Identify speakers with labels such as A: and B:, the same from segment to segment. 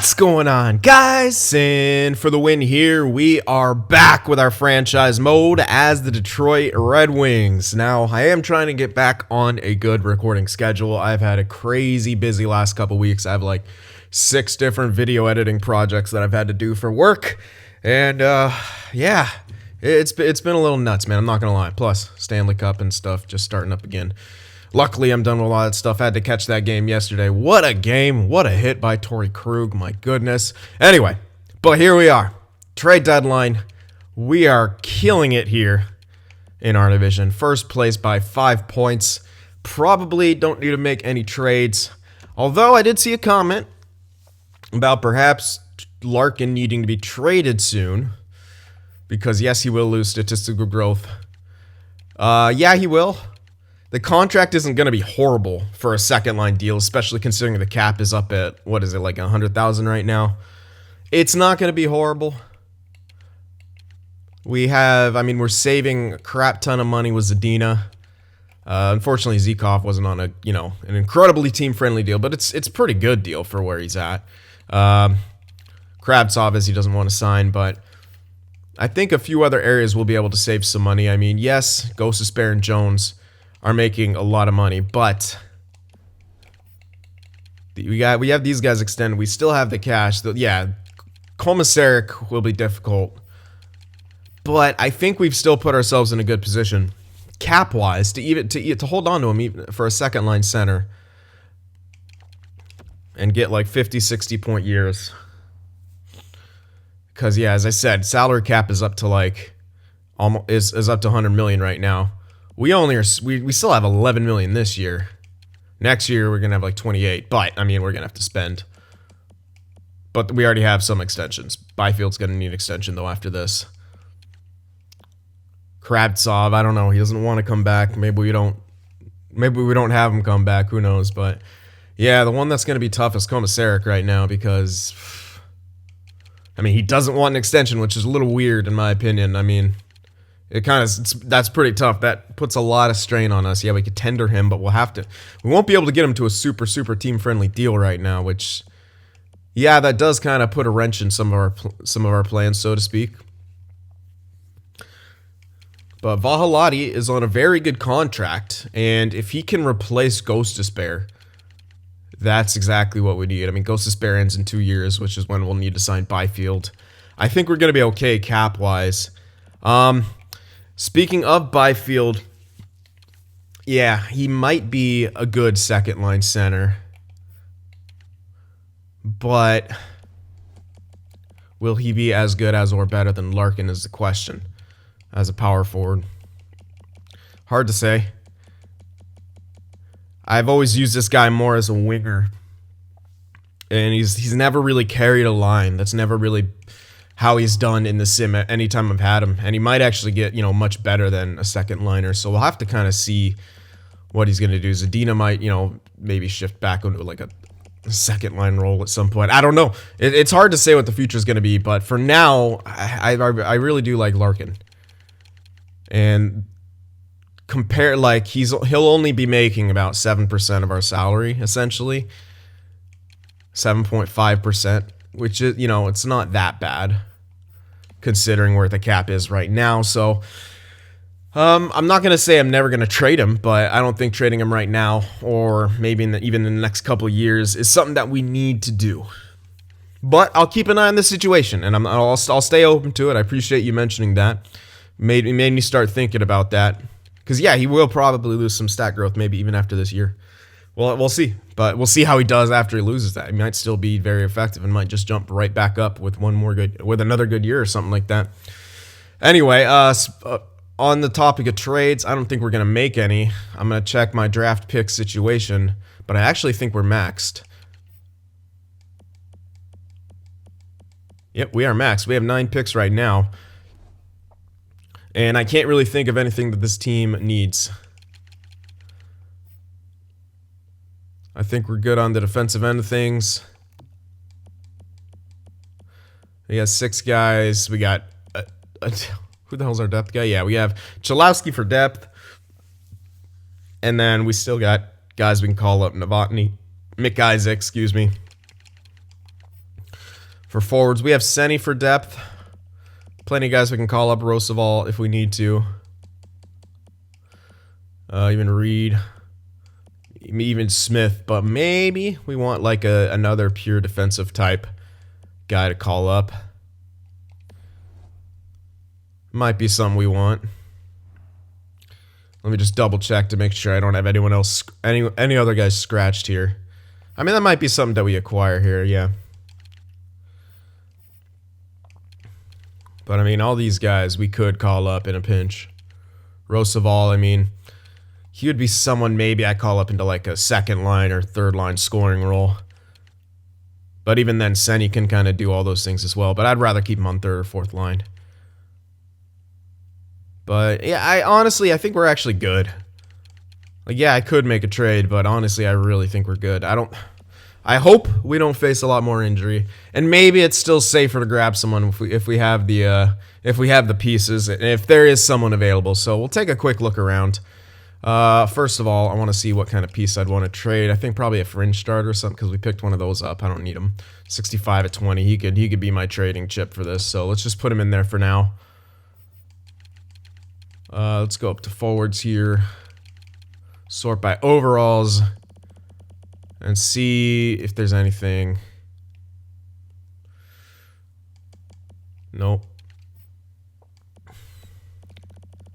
A: What's going on, guys? Cyn for the win here. We are back with our franchise mode as the Detroit Red Wings. Now, I am trying to get back on a good recording schedule. I've had a crazy busy last couple weeks. I have like 6 different video editing projects that I've had to do for work. And yeah, it's been a little nuts, man. I'm not gonna lie. Plus, Stanley Cup and stuff just starting up again. Luckily, I'm done with a lot of that stuff. I had to catch that game yesterday. What a game. What a hit by Torrey Krug. My goodness. Anyway, but here we are. Trade deadline. We are killing it here in our division. First place by 5 points. Probably don't need to make any trades. Although I did see a comment about perhaps Larkin needing to be traded soon. Because yes, he will lose statistical growth. Yeah, he will. The contract isn't going to be horrible for a second-line deal, especially considering the cap is up at, what is it, like 100,000 right now? It's not going to be horrible. We're saving a crap ton of money with Zadina. Unfortunately, Zykov wasn't on an incredibly team-friendly deal, but it's a pretty good deal for where he's at. Kravtsov, as he doesn't want to sign, but I think a few other areas will be able to save some money. I mean, yes, Gostisbehere and Jones are making a lot of money, but we have these guys extended. We still have the cash. Yeah, Komisarek will be difficult, but I think we've still put ourselves in a good position, cap-wise, to hold on to him even for a second-line center and get like 50, 60-point years. Because yeah, as I said, salary cap is up to like almost is up to 100 million right now. We still have 11 million this year. Next year we're gonna have like 28, but I mean we're gonna have to spend. But we already have some extensions. Byfield's gonna need an extension though after this. Kravtsov, I don't know. He doesn't want to come back. Maybe we don't have him come back. Who knows? But yeah, the one that's gonna be tough is Komisarek right now because I mean he doesn't want an extension, which is a little weird in my opinion. I mean. That's pretty tough. That puts a lot of strain on us. Yeah, we could tender him, but we won't be able to get him to a super team-friendly deal right now, which, yeah, that does kind of put a wrench in some of our plans, so to speak. But Vahalati is on a very good contract, and if he can replace Gostisbehere, that's exactly what we need. I mean, Gostisbehere ends in 2 years, which is when we'll need to sign Byfield. I think we're going to be okay cap-wise. Speaking of Byfield, yeah, he might be a good second-line center. But will he be as good as or better than Larkin is the question as a power forward. Hard to say. I've always used this guy more as a winger. And he's never really carried a line. That's never really how he's done in the sim anytime I've had him. And he might actually get, much better than a second liner. So we'll have to kind of see what he's going to do. Zadina might, maybe shift back into like a second line role at some point. I don't know. It's hard to say what the future is going to be. But for now, I really do like Larkin. And compare, like, he'll only be making about 7% of our salary, essentially. 7.5%. Which is, it's not that bad considering where the cap is right now. So, I'm not going to say I'm never going to trade him, but I don't think trading him right now or maybe even in the next couple of years is something that we need to do. But I'll keep an eye on this situation, and I'll stay open to it. I appreciate you mentioning that. Made me start thinking about that. Because, yeah, he will probably lose some stat growth maybe even after this year. Well, we'll see. But we'll see how he does after he loses that. He might still be very effective and might just jump right back up with another good year or something like that. Anyway, on the topic of trades, I don't think we're going to make any. I'm going to check my draft pick situation, but I actually think we're maxed. Yep, we are maxed. We have 9 picks right now. And I can't really think of anything that this team needs. I think we're good on the defensive end of things. We got 6 guys. We got... who the hell's our depth guy? Yeah, we have Chalowski for depth. And then we still got guys we can call up. Novotny. Mick Isaac, excuse me. For forwards, we have Senny for depth. Plenty of guys we can call up. Roosevelt if we need to. Even Reed. Even Smith. But maybe we want like another pure defensive type guy to call up. Might be something we want. Let me just double check to make sure I don't have anyone else, any other guys scratched here. I mean, that might be something that we acquire here, yeah. But I mean, all these guys we could call up in a pinch. Roosevelt, I mean, he would be someone maybe I call up into like a second line or third line scoring role. But even then, Senny can kind of do all those things as well. But I'd rather keep him on third or fourth line. But yeah, I think we're actually good. Like, yeah, I could make a trade, but honestly, I really think we're good. I hope we don't face a lot more injury, and maybe it's still safer to grab someone if we have the pieces, and if there is someone available. So we'll take a quick look around. First of all, I want to see what kind of piece I'd want to trade. I think probably a fringe starter or something because we picked one of those up. I don't need him. 65 at 20. He could be my trading chip for this. So let's just put him in there for now. Let's go up to forwards here. Sort by overalls. And see if there's anything. Nope.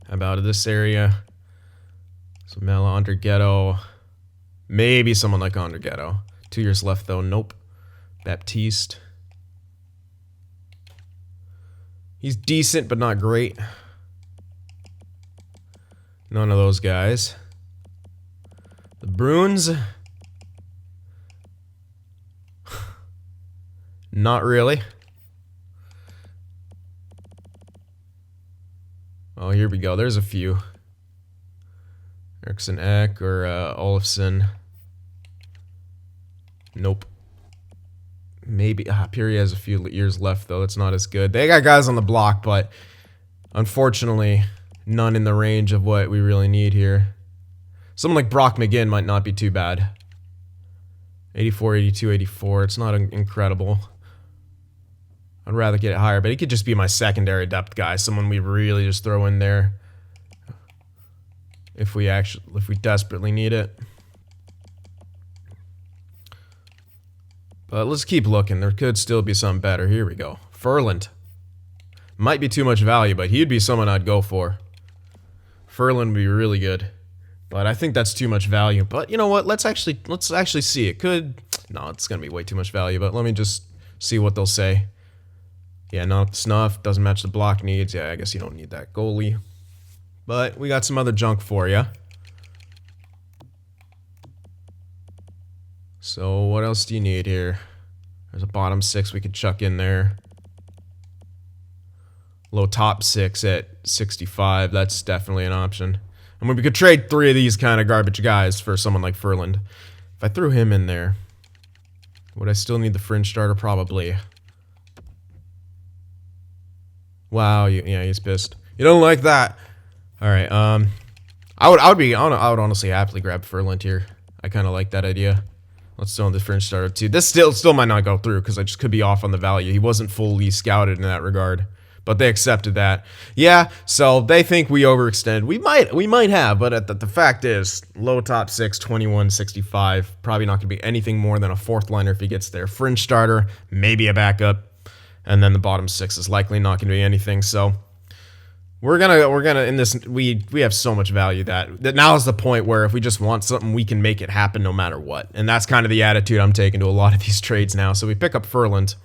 A: How about this area? So Mela, under Ghetto. Maybe someone like under Ghetto. 2 years left though. Nope. Baptiste. He's decent but not great. None of those guys. The Bruins. Not really. Oh, here we go. There's a few. Eriksson Ek or Olofsson. Nope. Maybe. Piri has a few years left, though. It's not as good. They got guys on the block, but unfortunately, none in the range of what we really need here. Someone like Brock McGinn might not be too bad. 84, 82, 84. It's not incredible. I'd rather get it higher, but he could just be my secondary depth guy. Someone we really just throw in there if we desperately need it. But let's keep looking. There could still be something better. Here we go. Ferland. Might be too much value, but he'd be someone I'd go for. Ferland would be really good. But I think that's too much value. But you know what? Let's actually see. It could. No, it's gonna be way too much value. But let me just see what they'll say. Yeah, not snuff. Doesn't match the block needs. Yeah, I guess you don't need that goalie. But we got some other junk for you. So what else do you need here? There's a bottom six we could chuck in there. Low top six at 65. That's definitely an option. I mean, we could trade 3 of these kind of garbage guys for someone like Ferland. If I threw him in there, would I still need the fringe starter? Probably. Wow, yeah, he's pissed. You don't like that. All right, I would honestly happily grab Ferland here. I kind of like that idea. Let's throw in the fringe starter too. This still might not go through because I just could be off on the value. He wasn't fully scouted in that regard. But they accepted that. Yeah, so they think we overextended. We might have, but the fact is, low top 6, 21, 65. Probably not going to be anything more than a fourth liner if he gets there. Fringe starter, maybe a backup, and then the bottom 6 is likely not going to be anything. So we're gonna in this we have so much value that now is the point where if we just want something, we can make it happen no matter what. And that's kind of the attitude I'm taking to a lot of these trades now. So we pick up Ferland.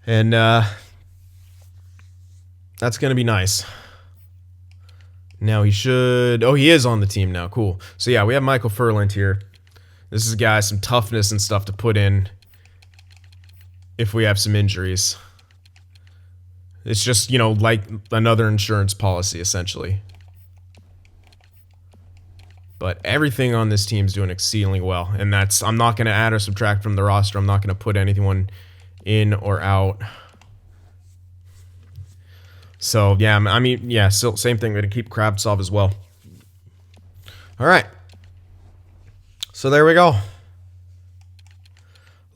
A: And that's going to be nice. Now he should... Oh, he is on the team now. Cool. So yeah, we have Michael Ferland here. This is a guy, some toughness and stuff to put in if we have some injuries. It's just, you know, like another insurance policy, essentially. But everything on this team is doing exceedingly well. And that's... I'm not going to add or subtract from the roster. I'm not going to put anyone in or out. So yeah, I mean, yeah, still same thing. We're gonna keep Kravtsov as well. All right. So there we go.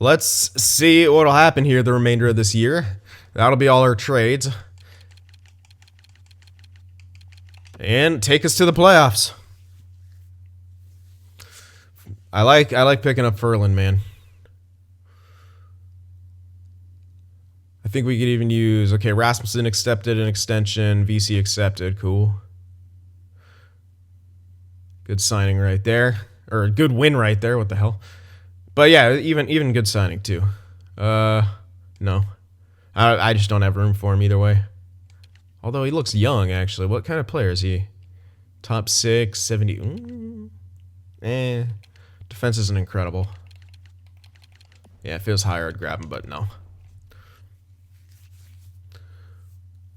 A: let's see what'll happen here the remainder of this year. That'll be all our trades. And take us to the playoffs. I like picking up Ferland, man. I think we could even use, okay, Rasmussen accepted an extension, VC accepted, cool. Good signing right there. Or good win right there, what the hell. But yeah, even good signing too. No. I just don't have room for him either way. Although he looks young, actually. What kind of player is he? Top 6, 70. Defense isn't incredible. Yeah, if it was higher, I'd grab him, but no.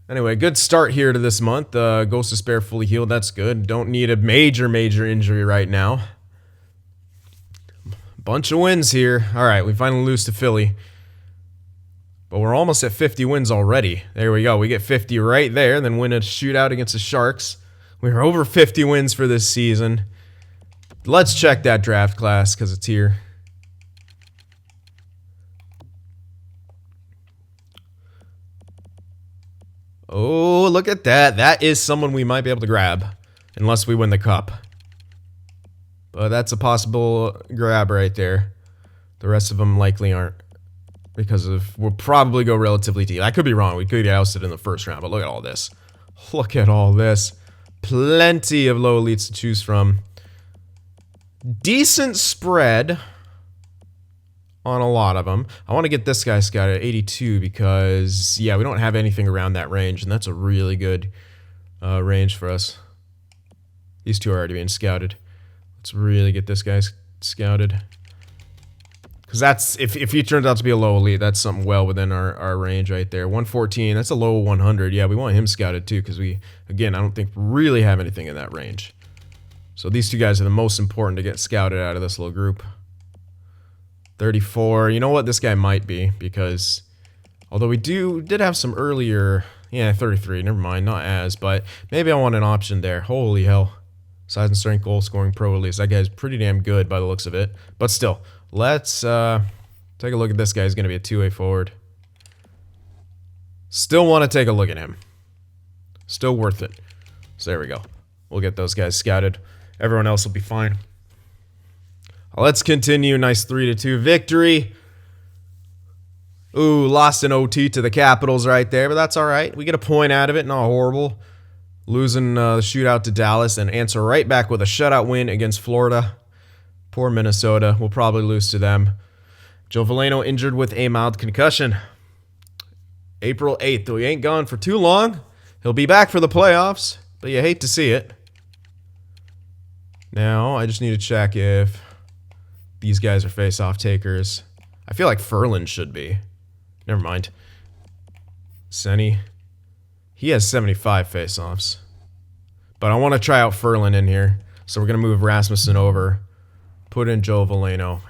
A: Anyway, good start here to this month. Ghost of Spare fully healed. That's good. Don't need a major injury right now. Bunch of wins here. All right, we finally lose to Philly. But we're almost at 50 wins already. There we go. We get 50 right there, then win a shootout against the Sharks. We're over 50 wins for this season. Let's check that draft class because it's here. Oh, look at that. That is someone we might be able to grab. Unless we win the cup. But that's a possible grab right there. The rest of them likely aren't. Because we'll probably go relatively deep. I could be wrong. We could get ousted in the first round. But look at all this. Look at all this. Plenty of low elites to choose from. Decent spread on a lot of them. I want to get this guy scouted at 82 because, yeah, we don't have anything around that range, and that's a really good range for us. These two are already being scouted. Let's really get this guy scouted. Because that's, if he turns out to be a low elite, that's something well within our range right there. 114, that's a low 100. Yeah, we want him scouted too because we, again, I don't think really have anything in that range. So these two guys are the most important to get scouted out of this little group. 34. You know what? This guy might be because although we did have some earlier, yeah, 33. Never mind, not as, but maybe I want an option there. Holy hell. Size and strength, goal scoring, pro release. That guy's pretty damn good by the looks of it. But still, let's take a look at this guy. He's going to be a two-way forward. Still want to take a look at him. Still worth it. So there we go. We'll get those guys scouted. Everyone else will be fine. Let's continue. Nice 3-2 victory. Ooh, lost an OT to the Capitals right there, but that's all right. We get a point out of it. Not horrible. Losing the shootout to Dallas and answer right back with a shutout win against Florida. Poor Minnesota. We'll probably lose to them. Joe Veleno injured with a mild concussion. April 8th. Though he ain't gone for too long. He'll be back for the playoffs, but you hate to see it. Now, I just need to check if these guys are face-off takers. I feel like Ferland should be. Never mind. Senny. He has 75 face-offs. But I want to try out Ferland in here. So we're going to move Rasmussen over. Put in Joe Veleno.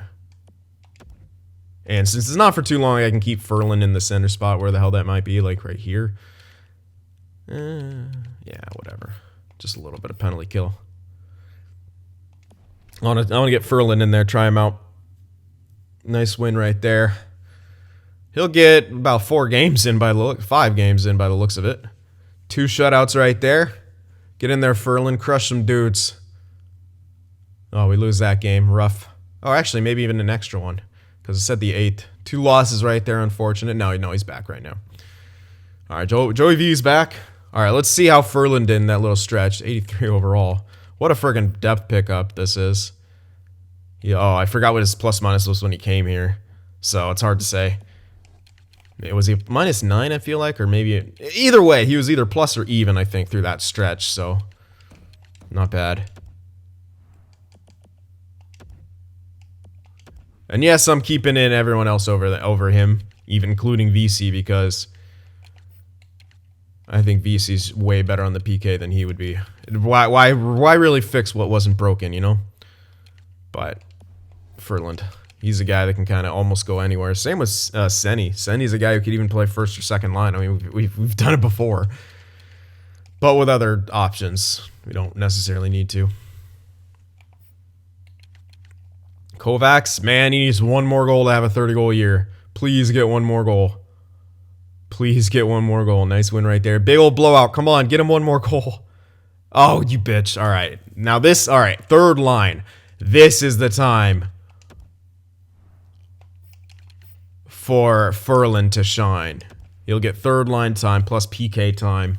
A: And since it's not for too long, I can keep Ferland in the center spot. Where the hell that might be. Like right here. Yeah, whatever. Just a little bit of penalty kill. I want to get Ferland in there, try him out. Nice win right there. He'll get about 4 games in by the look, 5 games in by the looks of it. 2 shutouts right there. Get in there, Ferland. Crush some dudes. Oh, we lose that game. Rough. Oh, actually, maybe even an extra one. Because it said the 8th. 2 losses right there. Unfortunate. No, he's back right now. All right, Joey V's back. All right, let's see how Ferland did in that little stretch. 83 overall. What a friggin' depth pickup this is. Yeah, oh, I forgot what his plus-minus was when he came here. So it's hard to say. Was he -9, I feel like? Or maybe... Either way, he was either plus or even, I think, through that stretch. So, not bad. And yes, I'm keeping in everyone else over him. Even including VC, because... I think VC's way better on the PK than he would be. Why really fix what wasn't broken, you know? But Ferland, he's a guy that can kind of almost go anywhere. Same with Senny. Senny's a guy who could even play first or second line. I mean, we've done it before. But with other options, we don't necessarily need to. Kovacs, man, he needs one more goal to have a 30-goal year. Please get one more goal. Please get one more goal. Nice win right there. Big old blowout. Come on, get him one more goal. Oh, you bitch. All right. Now this, all right, third line. This is the time for Ferland to shine. He'll get third line time plus PK time.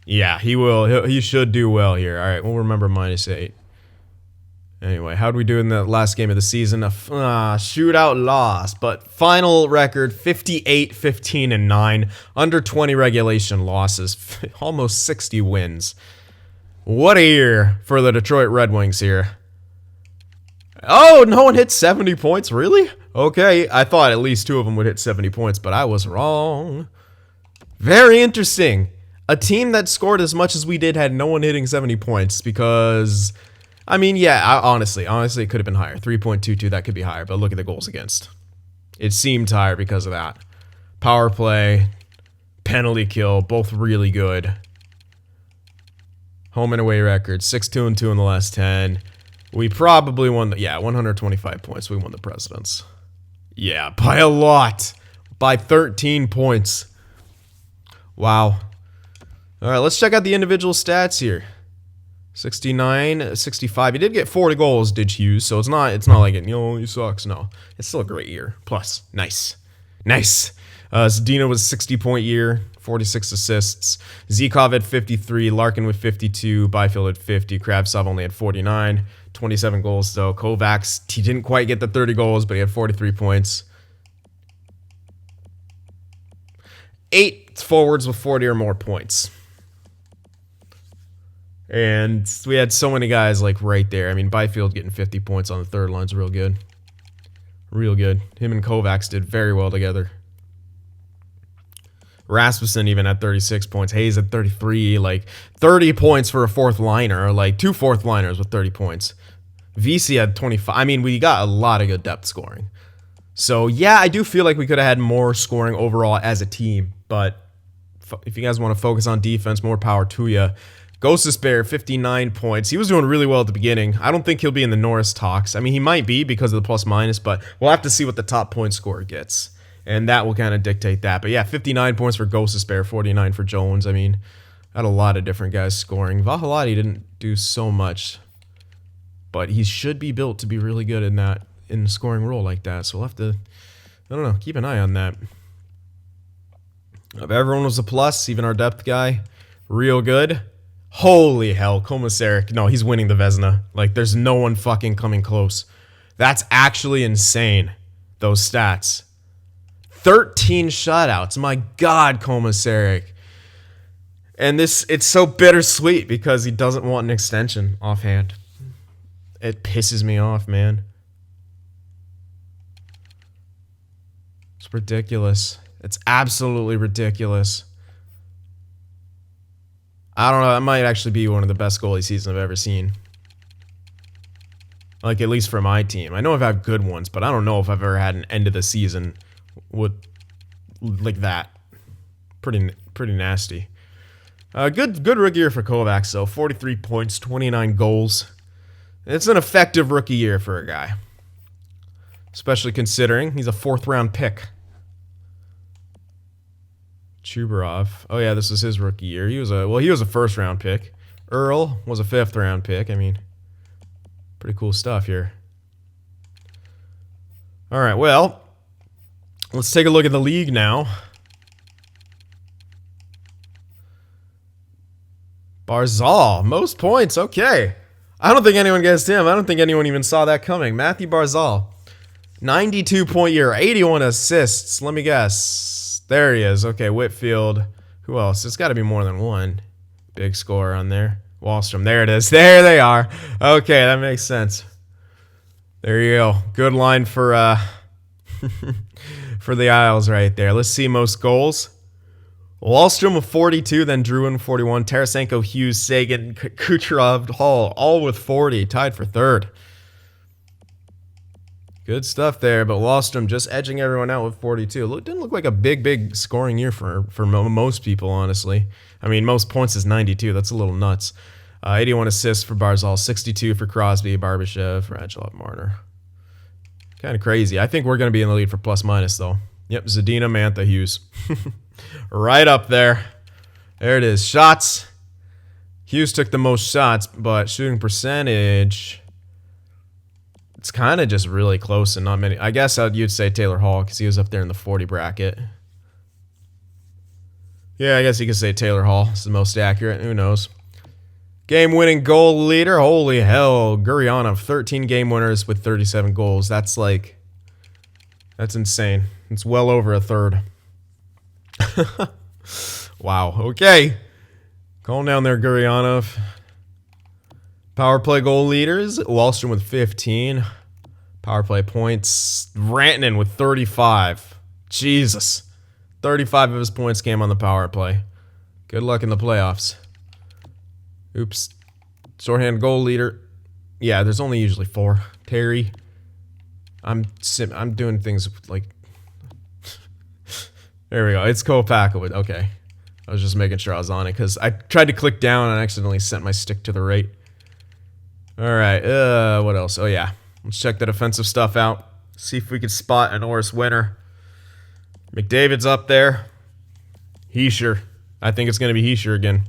A: Yeah, he will. He should do well here. All right, we'll remember -8. Anyway, how'd we do in the last game of the season? A shootout loss, but final record 58, 15, and 9. Under 20 regulation losses. Almost 60 wins. What a year for the Detroit Red Wings here. Oh, no one hit 70 points? Really? Okay, I thought at least 2 of them would hit 70 points, but I was wrong. Very interesting. A team that scored as much as we did had no one hitting 70 points because... I mean, yeah, honestly, it could have been higher. 3.22, that could be higher, but look at the goals against. It seemed higher because of that. Power play, penalty kill, both really good. Home and away record, 6-2-2 in the last 10. We probably won, 125 points. We won the Presidents. Yeah, by a lot. By 13 points. Wow. All right, let's check out the individual stats here. 69, 65. He did get 40 goals, did Hughes, so it's not like it, he sucks. No, it's still a great year. Plus, nice. Zdeno was 60-point year, 46 assists. Zhikov had 53, Larkin with 52, Byfield had 50, Kravtsov only had 49, 27 goals though. Kovacs, he didn't quite get the 30 goals, but he had 43 points. 8 forwards with 40 or more points. And we had so many guys like right there. I mean, Byfield getting 50 points on the third line's real good. Real good. Him and Kovacs did very well together. Rasmussen even had 36 points. Hayes at 33. Like 30 points for a fourth liner. Like 2 fourth liners with 30 points. VC had 25. I mean, we got a lot of good depth scoring. So yeah, I do feel like we could have had more scoring overall as a team. But if you guys want to focus on defense, more power to you. Gostisbehere, 59 points. He was doing really well at the beginning. I don't think he'll be in the Norris talks. I mean, he might be because of the plus-minus, but we'll have to see what the top point scorer gets. And that will kind of dictate that. But yeah, 59 points for Gostisbehere, 49 for Jones. I mean, had a lot of different guys scoring. Vahalati didn't do so much, but he should be built to be really good in the scoring role like that. So we'll have to, I don't know, keep an eye on that. Everyone was a plus, even our depth guy. Real good. Holy hell, Komisarek. No, he's winning the Vezina. Like, there's no one fucking coming close. That's actually insane, those stats. 13 shutouts. My God, Komisarek. And it's so bittersweet because he doesn't want an extension offhand. It pisses me off, man. It's ridiculous. It's absolutely ridiculous. I don't know, that might actually be one of the best goalie seasons I've ever seen. Like, at least for my team. I know I've had good ones, but I don't know if I've ever had an end of the season with like that. Pretty nasty. Good rookie year for Kovacs, though. 43 points, 29 goals. It's an effective rookie year for a guy. Especially considering he's a 4th-round pick. Chubarov. Oh yeah, this was his rookie year. He was a 1st-round pick. Earl was a 5th-round pick. I mean, pretty cool stuff here. All right, well, let's take a look at the league now. Barzal, most points. Okay. I don't think anyone guessed him. I don't think anyone even saw that coming. Matthew Barzal. 92-point year, 81 assists. Let me guess. There he is. Okay, Whitfield. Who else? It's got to be more than one big scorer on there. Wahlstrom. There it is. There they are. Okay, that makes sense. There you go. Good line for for the Isles right there. Let's see most goals. Wahlstrom with 42, then Druin 41, Tarasenko, Hughes, Sagan, Kucherov, Hall, all with 40, tied for 3rd. Good stuff there, but Wahlstrom just edging everyone out with 42. Didn't look like a big scoring year for most people, honestly. I mean, most points is 92. That's a little nuts. 81 assists for Barzal, 62 for Crosby, Barbashev, Radulov, Marner. Kind of crazy. I think we're going to be in the lead for plus minus, though. Yep, Zadina, Mantha, Hughes. Right up there. There it is. Shots. Hughes took the most shots, but shooting percentage, it's kind of just really close and not many. I guess you'd say Taylor Hall because he was up there in the 40 bracket. Yeah, I guess you could say Taylor Hall is the most accurate. Who knows? Game-winning goal leader. Holy hell. Gurianov, 13 game winners with 37 goals. That's insane. It's well over a third. Wow. Okay. Calm down there, Gurianov. Power play goal leaders. Wallstrom with 15. Power play points. Rantanen with 35. Jesus. 35 of his points came on the power play. Good luck in the playoffs. Oops. Shorthand goal leader. Yeah, there's only usually 4. Terry. I'm doing things like... There we go. It's Cole Packwood. Okay. I was just making sure I was on it because I tried to click down and accidentally sent my stick to the right. All right. What else? Oh, yeah. Let's check the defensive stuff out. See if we can spot a Norris winner. McDavid's up there. Heischer. I think it's going to be Heischer again.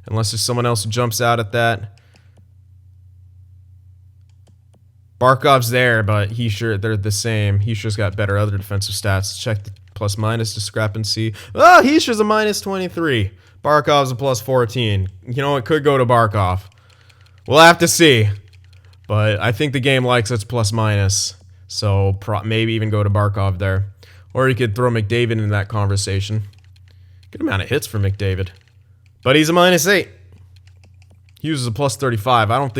A: Unless there's someone else who jumps out at that. Barkov's there, but Heischer, they're the same. Heischer's got better other defensive stats. Let's check the plus-minus discrepancy. Oh, Heischer's a minus 23. Barkov's a plus 14. You know, it could go to Barkov. We'll have to see. But I think the game likes its plus-minus. So maybe even go to Barkov there. Or you could throw McDavid in that conversation. Good amount of hits for McDavid. But he's a minus 8. Hughes is a plus 35. I don't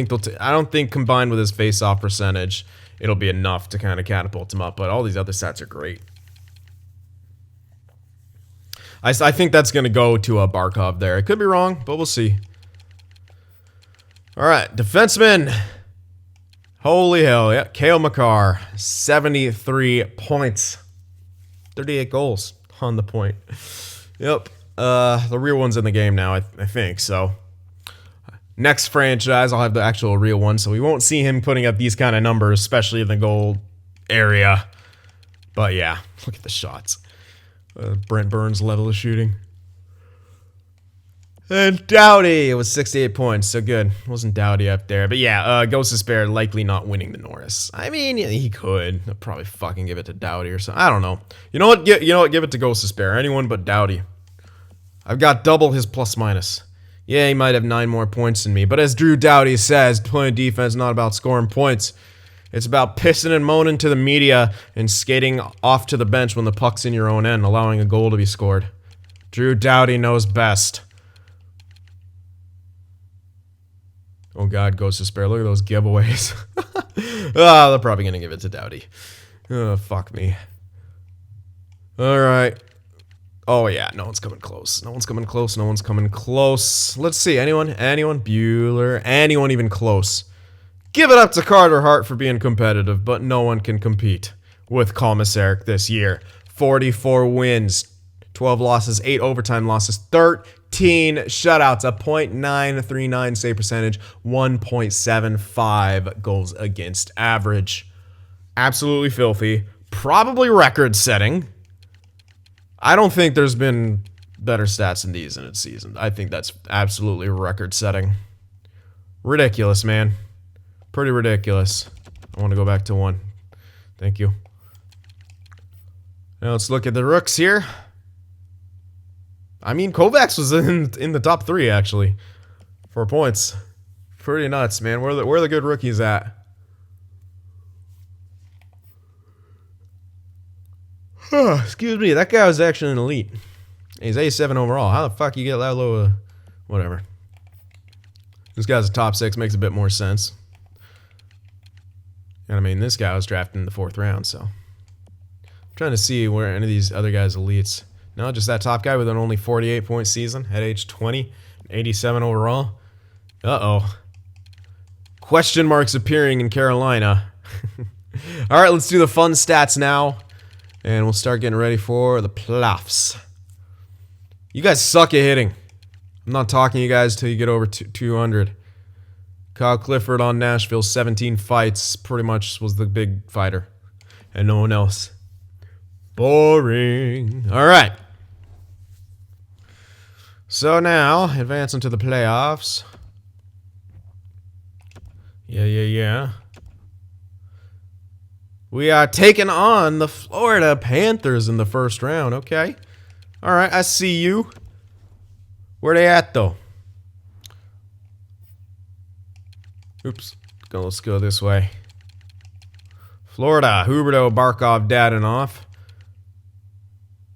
A: think combined with his face-off percentage, it'll be enough to kind of catapult him up. But all these other stats are great. I think that's going to go to a Barkov there. It could be wrong, but we'll see. All right, defenseman. Holy hell, yeah. Cale Makar, 73 points. 38 goals on the point. Yep. The real one's in the game now, I think. So, next franchise, I'll have the actual real one. So, we won't see him putting up these kind of numbers, especially in the goal area. But, yeah, look at the shots. Brent Burns level of shooting. And Doughty, it was 68 points, so good. Wasn't Doughty up there. But yeah, Ghost of Despair likely not winning the Norris. I mean, yeah, he could. I'll probably fucking give it to Doughty or something. I don't know. You know what? Give it to Ghost of Despair. Anyone but Doughty. I've got double his plus minus. Yeah, he might have 9 more points than me. But as Drew Doughty says, playing defense is not about scoring points. It's about pissing and moaning to the media and skating off to the bench when the puck's in your own end, allowing a goal to be scored. Drew Doughty knows best. Oh, God, Ghost of Despair. Look at those giveaways. Oh, they're probably going to give it to Doughty. Oh, fuck me. All right. Oh, yeah. No one's coming close. No one's coming close. No one's coming close. Let's see. Anyone? Bueller? Anyone even close? Give it up to Carter Hart for being competitive, but no one can compete with Commissaric this year. 44 wins, 12 losses, 8 overtime losses, 13 shutouts, a .939 save percentage, 1.75 goals against average. Absolutely filthy. Probably record-setting. I don't think there's been better stats than these in its season. I think that's absolutely record-setting. Ridiculous, man. Pretty ridiculous. I want to go back to 1. Thank you. Now let's look at the rooks here. I mean, Kovacs was in the top 3, actually. 4 points. Pretty nuts, man. Where are the good rookies at? Excuse me. That guy was actually an elite. He's A7 overall. How the fuck you get that low? Whatever. This guy's a top 6. Makes a bit more sense. And I mean, this guy was drafted in the 4th round, so. I'm trying to see where any of these other guys elites. No, just that top guy with an only 48-point season at age 20, 87 overall. Uh-oh. Question marks appearing in Carolina. All right, let's do the fun stats now. And we'll start getting ready for the playoffs. You guys suck at hitting. I'm not talking to you guys till you get over 200. Kyle Clifford on Nashville, 17 fights. Pretty much was the big fighter. And no one else. Boring. All right. So now, advancing to the playoffs. Yeah. We are taking on the Florida Panthers in the first round. Okay. All right, I see you. Where they at, though? Oops. Let's go this way. Florida. Huberto, Barkov, Dadonov.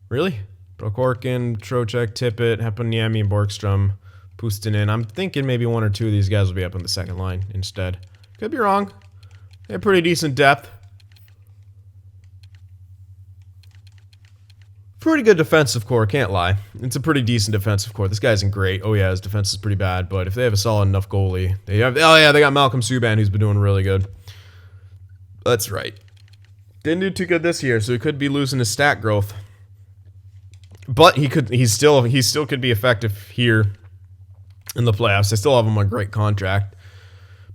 A: Really? Prokhorkin, Trocheck, Tippett, Heponiemi, Borgstrom, Puustinen. I'm thinking maybe one or two of these guys will be up on the second line instead. Could be wrong. They have pretty decent depth. Pretty good defensive core, can't lie. It's a pretty decent defensive core. This guy isn't great. Oh yeah, his defense is pretty bad, but if they have a solid enough goalie, they have. Oh yeah, they got Malcolm Subban, who's been doing really good. That's right. Didn't do too good this year, so he could be losing his stat growth. But he still could be effective here in the playoffs. They still have him on a great contract.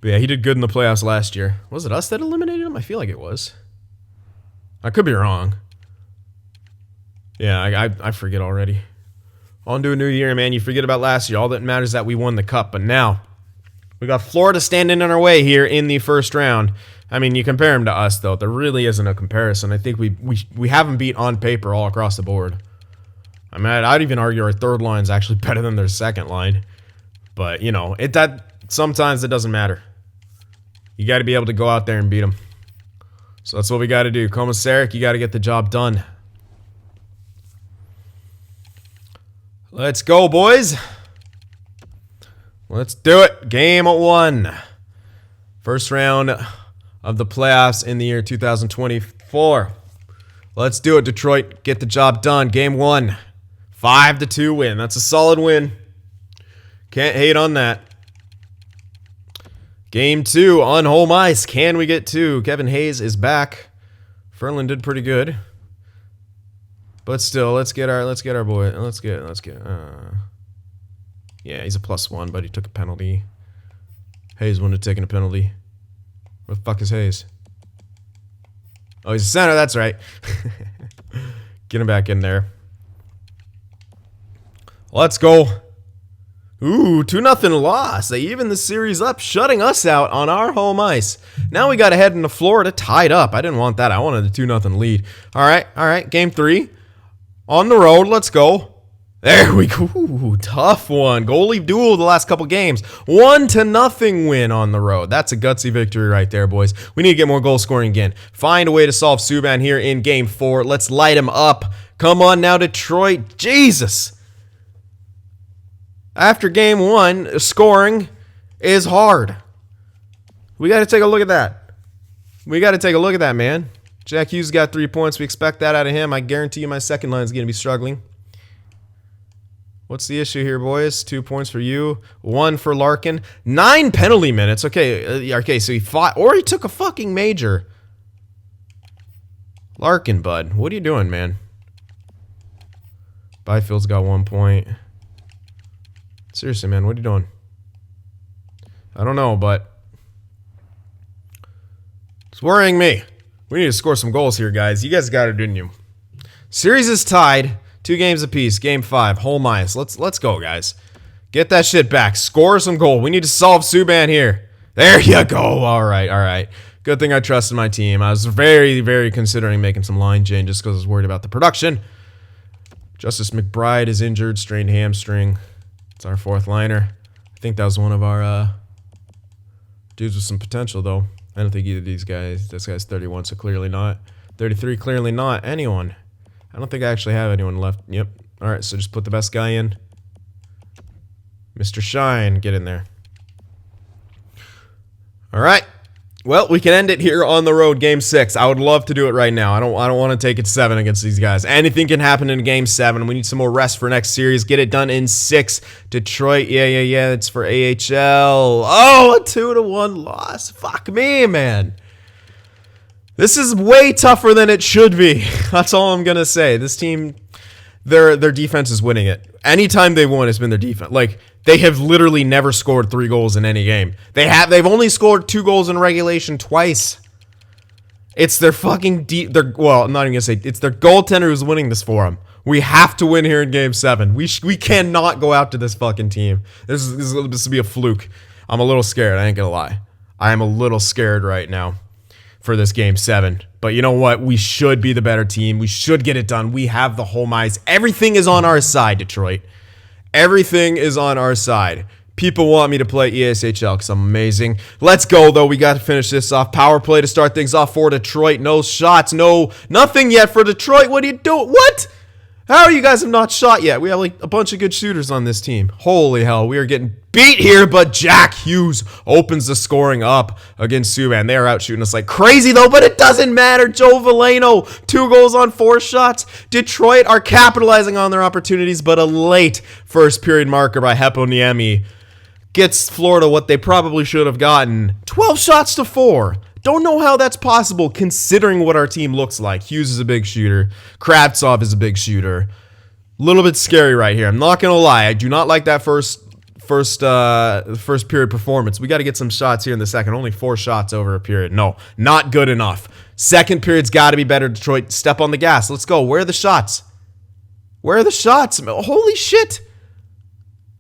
A: But yeah, he did good in the playoffs last year. Was it us that eliminated him? I feel like it was. I could be wrong. Yeah, I forget already. On to a new year, man. You forget about last year. All that matters is that we won the cup. But now, we got Florida standing in our way here in the first round. I mean, you compare them to us, though. There really isn't a comparison. I think we have them beat on paper all across the board. I mean, I'd even argue our third line is actually better than their second line. But, you know, sometimes it doesn't matter. You got to be able to go out there and beat them. So that's what we got to do. Komisarek, you got to get the job done. Let's go, boys. Let's do it. Game 1. First round of the playoffs in the year 2024. Let's do it, Detroit. Get the job done. Game 1. 5-2 win. That's a solid win. Can't hate on that. Game 2 on home ice. Can we get 2? Kevin Hayes is back. Ferland did pretty good. But still, let's get our boy. Yeah, he's a +1, but he took a penalty. Hayes wouldn't have taken a penalty. Where the fuck is Hayes? Oh, he's a center. That's right. Get him back in there. Let's go. Ooh, 2-0 loss. They even the series up, shutting us out on our home ice. Now we got to head into Florida tied up. I didn't want that. I wanted a 2-0 lead. All right. Game 3. On the road, let's go. There we go. Ooh, tough one. Goalie duel the last couple games. 1-0 win on the road. That's a gutsy victory right there, boys. We need to get more goal scoring again. Find a way to solve Subban here in Game 4. Let's light him up. Come on now, Detroit. Jesus. After Game 1, scoring is hard. We got to take a look at that. Man. Jack Hughes got 3 points. We expect that out of him. I guarantee you my second line is going to be struggling. What's the issue here, boys? 2 points for you. 1 for Larkin. 9 penalty minutes. Okay, so he fought, or he took a fucking major. Larkin, bud. What are you doing, man? Byfield's got 1 point. Seriously, man, what are you doing? I don't know, but it's worrying me. We need to score some goals here, guys. You guys got it, didn't you? Series is tied. 2 games apiece. Game 5. Home ice. Let's go, guys. Get that shit back. Score some goal. We need to solve Subban here. There you go. All right. Good thing I trusted my team. I was very, very considering making some line changes because I was worried about the production. Justice McBride is injured. Strained hamstring. It's our 4th liner. I think that was one of our dudes with some potential, though. I don't think either of these guys. This guy's 31, so clearly not. 33, clearly not. Anyone. I don't think I actually have anyone left. Yep. All right, so just put the best guy in. Mr. Shine, get in there. All right. Well, we can end it here on the road, Game 6. I would love to do it right now. I don't want to take it 7 against these guys. Anything can happen in Game 7. We need some more rest for next series. Get it done in 6. Detroit, yeah. It's for AHL. Oh, a 2-1 loss. Fuck me, man. This is way tougher than it should be. That's all I'm gonna say. This team, their defense is winning it. Anytime they won, it's been their defense. Like, They have literally never scored 3 goals in any game. They've only scored 2 goals in regulation twice. It's their fucking well, I'm not even gonna say it's their goaltender who's winning this for them. We have to win here in Game 7. We cannot go out to this fucking team. This will be a fluke. I'm a little scared. I ain't gonna lie. I am a little scared right now for this Game 7. But you know what? We should be the better team. We should get it done. We have the home ice. Everything is on our side, Detroit. Everything is on our side. People want me to play ESHL because I'm amazing. Let's go, though. We got to finish this off. Power play to start things off for Detroit. No shots. Nothing yet for Detroit. What are you doing? What? How are you guys have not shot yet? We have like a bunch of good shooters on this team. Holy hell. We are getting beat here, but Jack Hughes opens the scoring up against Subban. They are out shooting us like crazy, though, but it doesn't matter. Joe Veleno, 2 goals on 4 shots. Detroit are capitalizing on their opportunities, but a late first period marker by Heponiemi gets Florida what they probably should have gotten. 12 shots to 4. Don't know how that's possible considering what our team looks like. Hughes is a big shooter. Kravtsov is a big shooter. A little bit scary right here. I'm not going to lie. I do not like that first period performance. We got to get some shots here in the second. Only 4 shots over a period. No, not good enough. Second period's got to be better. Detroit, step on the gas. Let's go. Where are the shots? Where are the shots? Holy shit.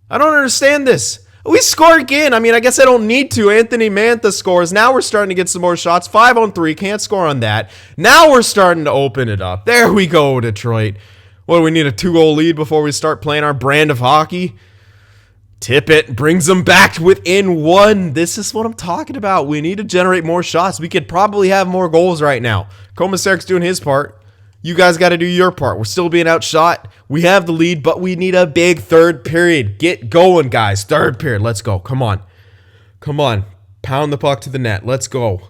A: I don't understand this. We score again. I mean, I guess I don't need to. Anthony Mantha scores. Now we're starting to get some more shots. 5 on 3. Can't score on that. Now we're starting to open it up. There we go, Detroit. What, do we need a 2-goal lead before we start playing our brand of hockey? Tippett brings them back within 1. This is what I'm talking about. We need to generate more shots. We could probably have more goals right now. Komisarik's doing his part. You guys got to do your part. We're still being outshot. We have the lead, but we need a big third period. Get going, guys. Third period. Let's go. Come on. Come on. Pound the puck to the net. Let's go.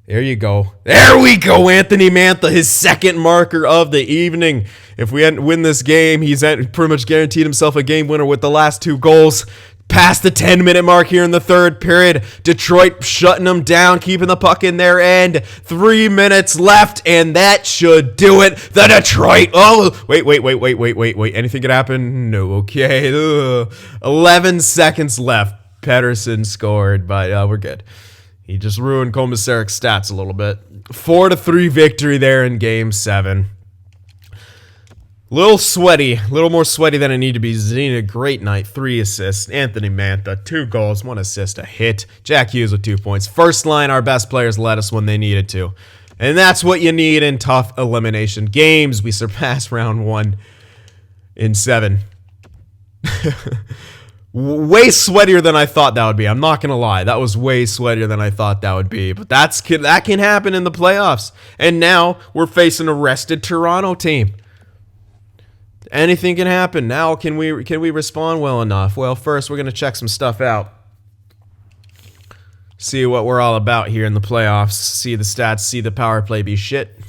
A: There you go. There we go. Anthony Mantha, his second marker of the evening. If we hadn't win this game, he's pretty much guaranteed himself a game winner with the last 2 goals. Past the 10-minute mark here in the third period. Detroit shutting them down, keeping the puck in their end. 3 minutes left, and that should do it. The Detroit. Oh, wait. Anything could happen? No. Okay. 11 seconds left. Pettersson scored, but we're good. He just ruined Komisarik's stats a little bit. 4-3 victory there in Game 7. Little sweaty, a little more sweaty than I need to be. Zadina, great night, 3 assists. Anthony Mantha, 2 goals, 1 assist, a hit. Jack Hughes with 2 points. First line, our best players led us when they needed to. And that's what you need in tough elimination games. We surpassed round 1 in 7. Way sweatier than I thought that would be. I'm not going to lie. That was way sweatier than I thought that would be. But that can happen in the playoffs. And now we're facing a rested Toronto team. Anything can happen. Now, can we respond well enough? Well, first, we're going to check some stuff out. See what we're all about here in the playoffs. See the stats. See the power play be shit.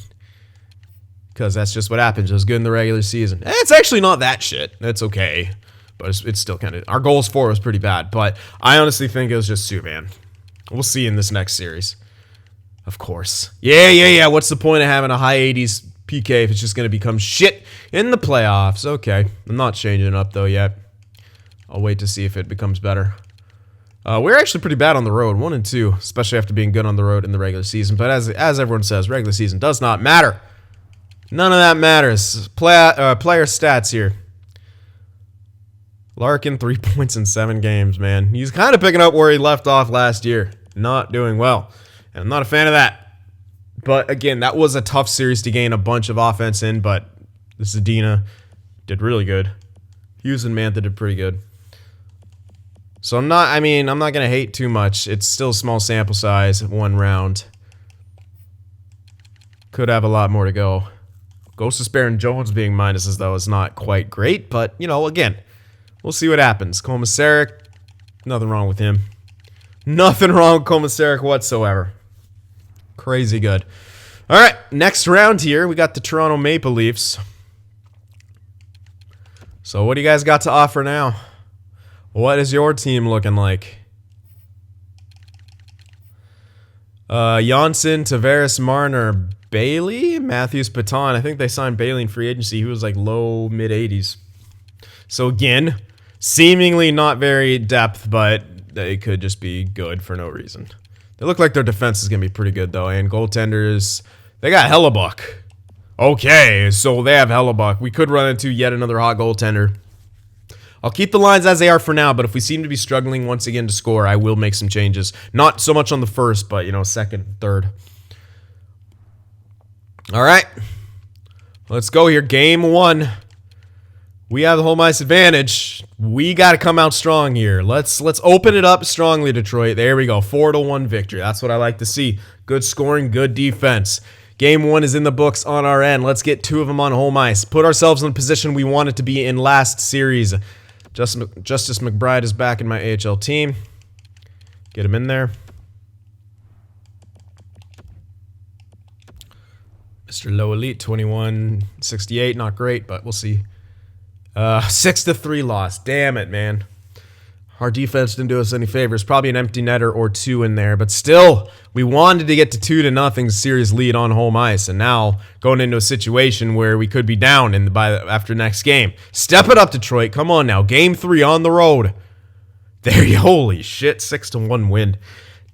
A: Because that's just what happens. It was good in the regular season. It's actually not that shit. It's okay. But it's still kind of... Our goals for was pretty bad. But I honestly think it was just Subban. We'll see in this next series. Of course. Yeah. What's the point of having a high 80s PK if it's just going to become shit in the playoffs? Okay. I'm not changing it up, though, yet. I'll wait to see if it becomes better. We're actually pretty bad on the road. 1 and 2, especially after being good on the road in the regular season. But as everyone says, regular season does not matter. None of that matters. Player stats here. Larkin, 3 points in 7 games, man. He's kind of picking up where he left off last year. Not doing well. And I'm not a fan of that. But, again, that was a tough series to gain a bunch of offense in, but Zadina did really good. Hughes and Mantha did pretty good. So I'm not going to hate too much. It's still a small sample size, 1 round. Could have a lot more to go. Ghost of Spare and Jones being minuses, though, is not quite great, but, again... We'll see what happens. Komisarek, nothing wrong with him. Nothing wrong with Komisarek whatsoever. Crazy good. All right, next round here, we got the Toronto Maple Leafs. So what do you guys got to offer now? What is your team looking like? Janssen, Tavares, Marner, Bailey, Matthews, Paton. I think they signed Bailey in free agency. He was like low, mid-80s. So again, Seemingly not very depth, but they could just be good for no reason. They look like their defense is going to be pretty good, though. And goaltenders, they got Hellebuck. Okay, so they have Hellebuck. We could run into yet another hot goaltender. I'll keep the lines as they are for now, but if we seem to be struggling once again to score, I will make some changes. Not so much on the first, but, second, third. All right. Let's go here. Game 1. We have the home ice advantage. We got to come out strong here. Let's open it up strongly, Detroit. There we go. 4-1 victory. That's what I like to see. Good scoring, good defense. Game 1 is in the books on our end. Let's get 2 of them on home ice. Put ourselves in the position we wanted to be in last series. Justice McBride is back in my AHL team. Get him in there. Mr. Low Elite, 21-68. Not great, but we'll see. 6-3 loss. Damn it, man. Our defense didn't do us any favors. Probably an empty netter or 2 in there. But still, we wanted to get to 2-0 series lead on home ice. And now, going into a situation where we could be down after next game. Step it up, Detroit. Come on now. Game 3 on the road. There you holy shit. 6-1 win.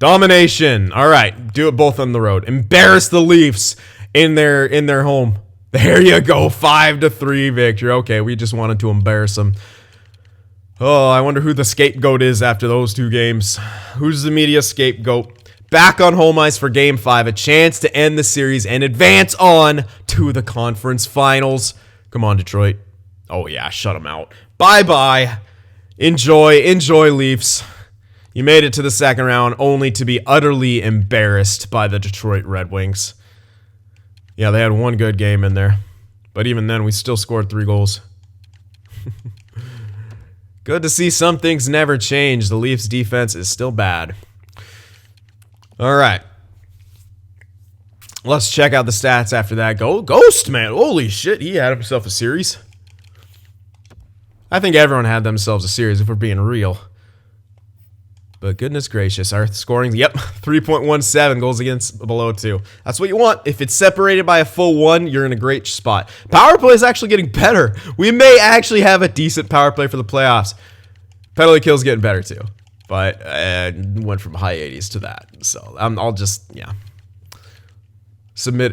A: Domination. All right. Do it both on the road. Embarrass the Leafs in their home. There you go. 5-3 victory. Okay, we just wanted to embarrass them. Oh, I wonder who the scapegoat is after those 2 games. Who's the media scapegoat? Back on home ice for Game 5. A chance to end the series and advance on to the conference finals. Come on, Detroit. Oh, yeah, shut them out. Bye-bye. Enjoy, Leafs. You made it to the second round only to be utterly embarrassed by the Detroit Red Wings. Yeah, they had 1 good game in there. But even then, we still scored 3 goals. Good to see some things never change. The Leafs' defense is still bad. All right. Let's check out the stats after that. Ghost, man. Holy shit, he had himself a series. I think everyone had themselves a series, if we're being real. But goodness gracious, our scoring, yep, 3.17 goals against below 2. That's what you want. If it's separated by a full 1, you're in a great spot. Power play is actually getting better. We may actually have a decent power play for the playoffs. Penalty kill's getting better too. But went from high 80s to that. So I'll just, submit,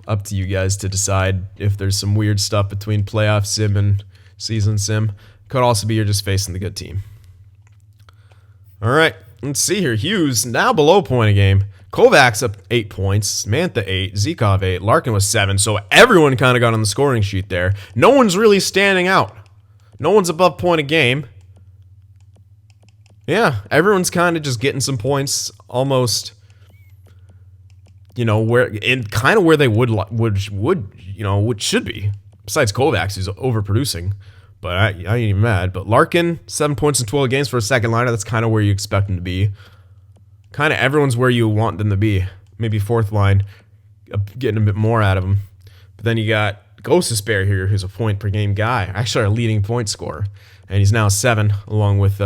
A: up to you guys to decide if there's some weird stuff between playoff sim and season sim. Could also be you're just facing the good team. All right, let's see here. Hughes now below point a game. Kovac's up 8 points. Mantha 8. Zikov 8. Larkin was 7. So everyone kind of got on the scoring sheet there. No one's really standing out. No one's above point a game. Yeah, everyone's kind of just getting some points, almost. Where they should be. Besides Kovacs, who's overproducing. But I ain't even mad. But Larkin, 7 points in 12 games for a second liner. That's kind of where you expect him to be. Kind of everyone's where you want them to be. Maybe fourth line, getting a bit more out of them. But then you got Ghost Bear here, who's a point per game guy. Actually, our leading point scorer. And he's now 7, along with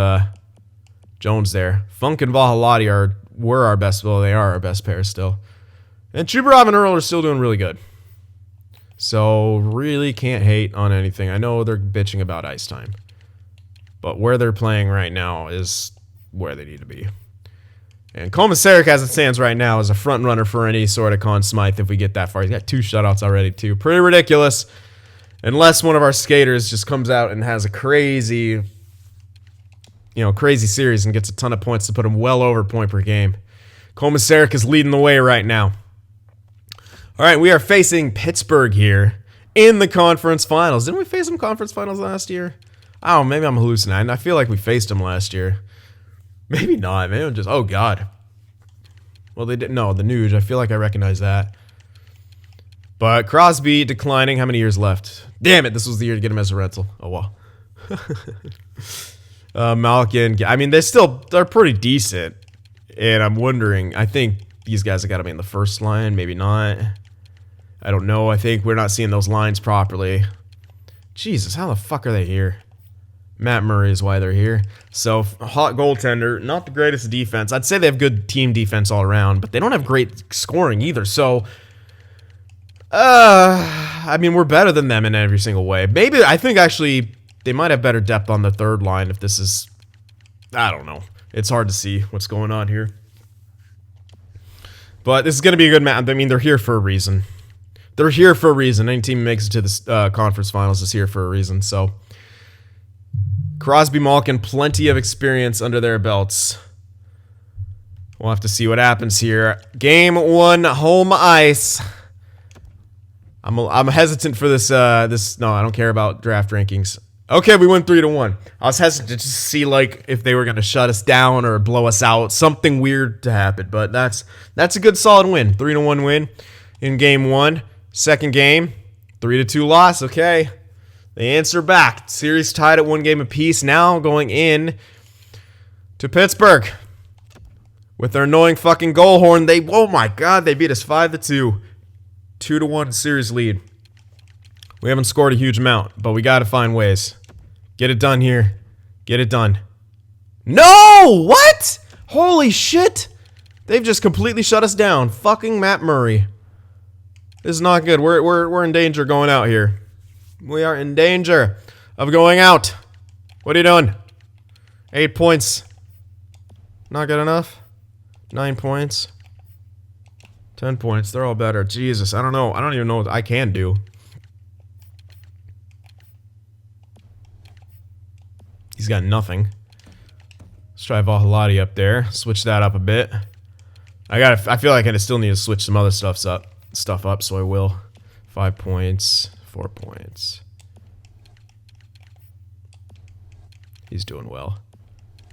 A: Jones there. Funk and Vahalati were our best. Well, they are our best pair still. And Chubarov and Earl are still doing really good. So, really can't hate on anything. I know they're bitching about ice time. But where they're playing right now is where they need to be. And Komisarek, as it stands right now, is a front runner for any sort of Conn Smythe if we get that far. He's got 2 shutouts already, too. Pretty ridiculous. Unless one of our skaters just comes out and has a crazy series and gets a ton of points to put him well over point per game. Komisarek is leading the way right now. All right, we are facing Pittsburgh here in the conference finals. Didn't we face them conference finals last year? Oh, maybe I'm hallucinating. I feel like we faced them last year. Maybe not. Maybe I'm just, oh, God. Well, they didn't. No, the Nuge. I feel like I recognize that. But Crosby declining. How many years left? Damn it, this was the year to get him as a rental. Oh, well. Malkin. I mean, they're pretty decent. And I'm wondering, I think these guys have got to be in the first line. Maybe not. I don't know. I think we're not seeing those lines properly. Jesus, how the fuck are they here? Matt Murray is why they're here. So, hot goaltender. Not the greatest defense. I'd say they have good team defense all around, but they don't have great scoring either. So, I mean, we're better than them in every single way. Maybe, I think actually, they might have better depth on the third line if this is... I don't know. It's hard to see what's going on here. But this is going to be a good match. I mean, they're here for a reason. They're here for a reason. Any team makes it to the conference finals is here for a reason. So, Crosby, Malkin, plenty of experience under their belts. We'll have to see what happens here. Game 1, home ice. I'm hesitant for this. No, I don't care about draft rankings. Okay, we went 3-1. I was hesitant to see like if they were gonna shut us down or blow us out, something weird to happen. But that's a good solid win. 3-1 win in game 1. Second game, 3-2 loss. Okay, they answer back. Series tied at 1 game apiece. Now going in to Pittsburgh with their annoying fucking goal horn. Oh my god, they beat us 5-2, 2-1 series lead. We haven't scored a huge amount, but we got to find ways. Get it done here. Get it done. No! What? Holy shit! They've just completely shut us down. Fucking Matt Murray. This is not good. We're in danger going out here. We are in danger of going out. What are you doing? 8 points. Not good enough? 9 points. 10 points. They're all better. Jesus, I don't know. I don't even know what I can do. He's got nothing. Let's try Vahalati up there. Switch that up a bit. I feel like I still need to switch some other stuff up, so I will. 5 points, 4 points. He's doing well.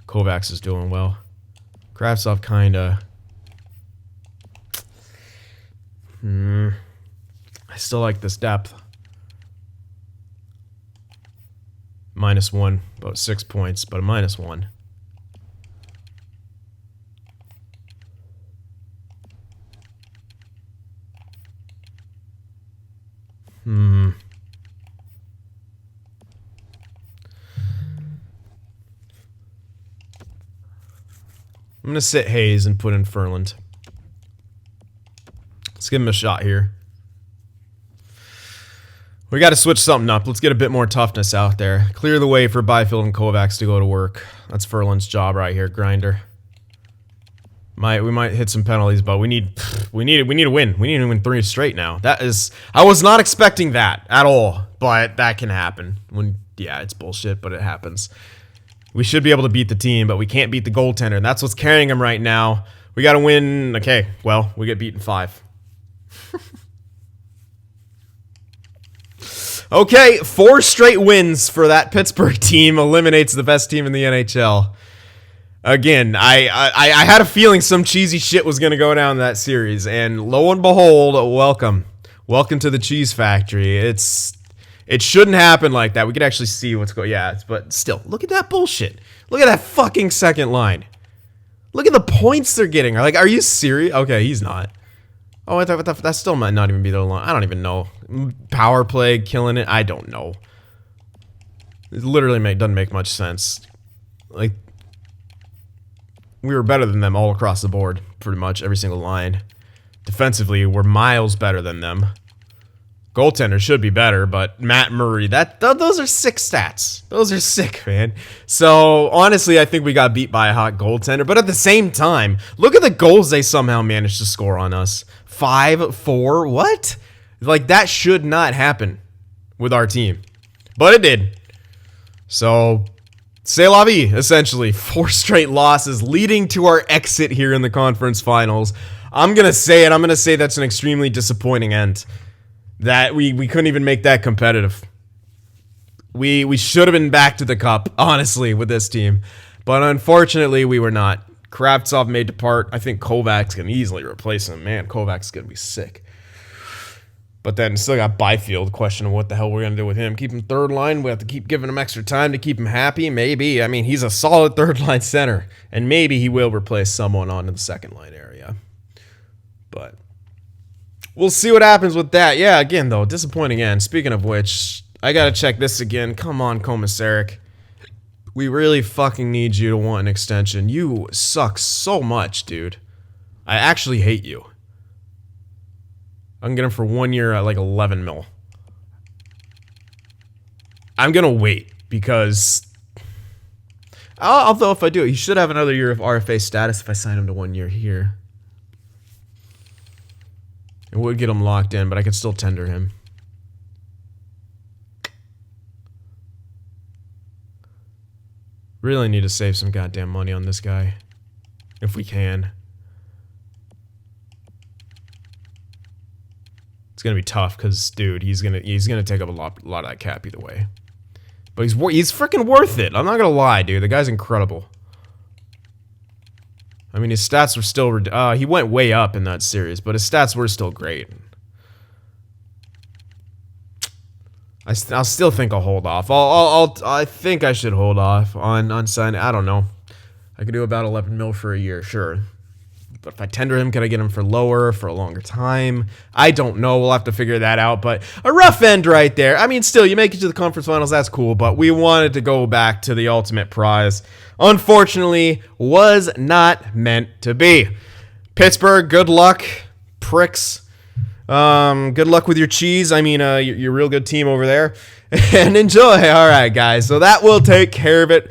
A: Kovacs is doing well. Kravtsov kinda. I still like this depth. -1, about 6 points, but a -1. I'm gonna sit Hayes and put in Ferland. Let's give him a shot here. We got to switch something up. Let's get a bit more toughness out there. Clear the way for Byfield and Kovacs to go to work. That's Ferland's job right here, grinder. We might hit some penalties, but we need to win. We need to win 3 straight now. I was not expecting that at all, but that can happen. Yeah, it's bullshit, but it happens. We should be able to beat the team, but we can't beat the goaltender, and that's what's carrying him right now. We got to win. Okay, well, we get beaten 5. Okay, 4 straight wins for that Pittsburgh team. Eliminates the best team in the NHL. Again, I had a feeling some cheesy shit was going to go down in that series, and lo and behold, welcome. Welcome to the cheese factory. It shouldn't happen like that. We could actually see what's going on. Yeah, but still, look at that bullshit. Look at that fucking second line. Look at the points they're getting. Like, are you serious? Okay, he's not. Oh, that still might not even be their line. I don't even know. Power play, killing it. I don't know. It literally doesn't make much sense. Like, we were better than them all across the board, pretty much every single line. Defensively, we're miles better than them. Goaltender should be better, but Matt Murray, those are sick stats. Those are sick, man. So, honestly, I think we got beat by a hot goaltender. But at the same time, look at the goals they somehow managed to score on us. 5-4, what? Like, that should not happen with our team. But it did. So, c'est la vie, essentially. 4 straight losses leading to our exit here in the conference finals. I'm going to say it. I'm going to say that's an extremely disappointing end. That we couldn't even make that competitive. We should have been back to the cup, honestly, with this team. But unfortunately, we were not. Kravtsov may depart. I think Kovacs can easily replace him. Man, Kovacs is going to be sick. But then still got Byfield. Question of what the hell we're going to do with him. Keep him third line. We have to keep giving him extra time to keep him happy. Maybe. I mean, he's a solid third line center. And maybe he will replace someone on in the second line area. But we'll see what happens with that. Yeah, again, though, disappointing end. Speaking of which, I got to check this again. Come on, Komisarek. We really fucking need you to want an extension. You suck so much, dude. I actually hate you. I can get him for 1 year at like 11 mil. I'm going to wait because although if I do it, he should have another year of RFA status if I sign him to 1 year here. It would get him locked in, but I could still tender him. Really need to save some goddamn money on this guy, if we can. It's gonna be tough because, dude, he's gonna take up a lot of that cap either way. But he's freaking worth it. I'm not gonna lie, dude. The guy's incredible. I mean, his stats were still he went way up in that series, but his stats were still great. I'll still think I'll hold off. I think I should hold off on signing. I don't know. I could do about 11 mil for a year, sure. But if I tender him, can I get him for lower, for a longer time? I don't know. We'll have to figure that out. But a rough end right there. I mean, still, you make it to the conference finals. That's cool. But we wanted to go back to the ultimate prize. Unfortunately, was not meant to be. Pittsburgh, good luck, pricks. Good luck with your cheese. I mean, your real good team over there. And enjoy. All right, guys. So that will take care of it.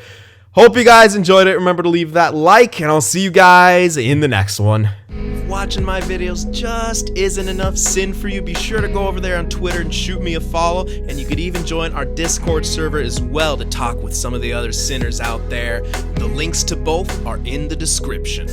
A: Hope you guys enjoyed it. Remember to leave that like, and I'll see you guys in the next one. If watching my videos just isn't enough sin for you, be sure to go over there on Twitter and shoot me a follow, and you could even join our Discord server as well to talk with some of the other sinners out there. The links to both are in the description.